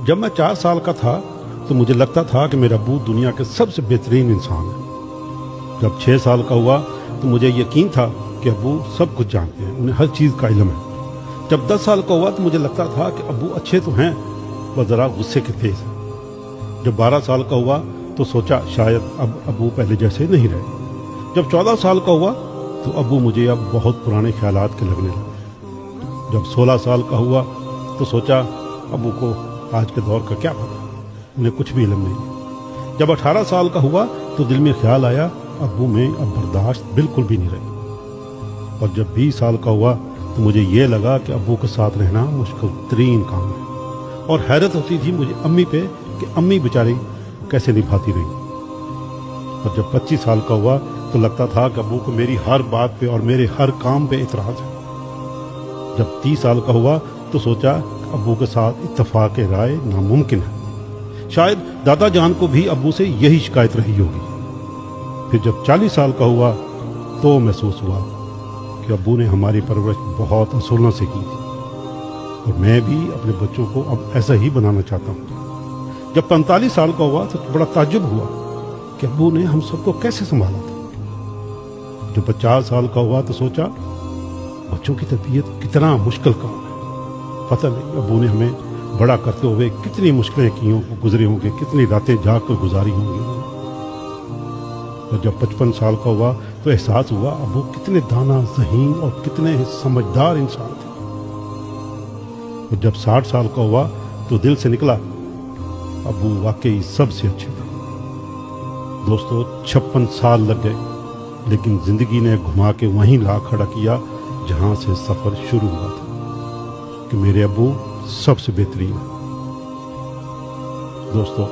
جب میں 4 سال کا تھا تو مجھے لگتا تھا کہ میرا ابو دنیا کے سب سے بہترین انسان ہے۔ جب 6 سال کا ہوا تو مجھے یقین تھا کہ ابو سب کچھ جانتے ہیں، انہیں ہر چیز کا علم ہے۔ جب 10 سال کا ہوا تو مجھے لگتا تھا کہ ابو اچھے تو ہیں بس ذرا غصے کے تیز ہیں۔ جب 12 سال کا ہوا تو سوچا شاید اب ابو پہلے جیسے نہیں رہے۔ جب 14 سال کا ہوا تو ابو مجھے اب بہت پرانے خیالات کے لگنے لگے۔ جب 16 سال کا ہوا تو سوچا ابو کو آج کے دور کا کیا پتا، انہیں کچھ بھی علم نہیں۔ جب 18 سال کا ہوا تو دل میں خیال آیا ابو میں اب برداشت بالکل بھی نہیں رہی۔ اور جب 20 سال کا ہوا تو مجھے یہ لگا کہ ابو کے ساتھ رہنا مشکل ترین کام ہے، اور حیرت ہوتی تھی مجھے امی پہ کہ امی بیچاری کیسے نبھاتی رہی۔ اور جب 25 سال کا ہوا تو لگتا تھا کہ ابو کو میری ہر بات پہ اور میرے ہر کام پہ اعتراض ہے۔ جب 30 سال کا ہوا تو سوچا کہ ابو کے ساتھ اتفاق رائے ناممکن ہے، شاید دادا جان کو بھی ابو سے یہی شکایت رہی ہوگی۔ پھر جب 40 سال کا ہوا تو محسوس ہوا کہ ابو نے ہماری پرورش بہت اصولوں سے کی تھی، اور میں بھی اپنے بچوں کو اب ایسا ہی بنانا چاہتا ہوں۔ جب 45 سال کا ہوا تو بڑا تعجب ہوا کہ ابو نے ہم سب کو کیسے سنبھالا تھا۔ جب 50 سال کا ہوا تو سوچا بچوں کی تربیت کتنا مشکل کام ہے، پتہ نہیں ابو نے ہمیں بڑا کرتے ہوئے کتنی مشکلیں کی ہوں گزرے ہوں گے، کتنی راتیں جاگ کر گزاری ہوں گی۔ اور جب 55 سال کا ہوا تو احساس ہوا ابو کتنے دانا ذہین اور کتنے سمجھدار انسان تھے۔ اور جب 60 سال کا ہوا تو دل سے نکلا ابو واقعی سب سے اچھے تھے۔ دوستو 56 سال لگ گئے، لیکن زندگی نے گھما کے وہیں لا کھڑا کیا جہاں سے سفر شروع ہوا تھا، کہ میرے ابو سب سے بہترین ہے۔ دوستو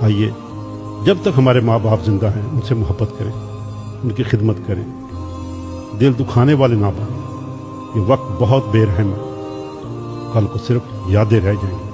آئیے جب تک ہمارے ماں باپ زندہ ہیں ان سے محبت کریں، ان کی خدمت کریں، دل دکھانے والے نہ بنیں۔ یہ وقت بہت بے رحم ہے، کل کو صرف یادیں رہ جائیں گی۔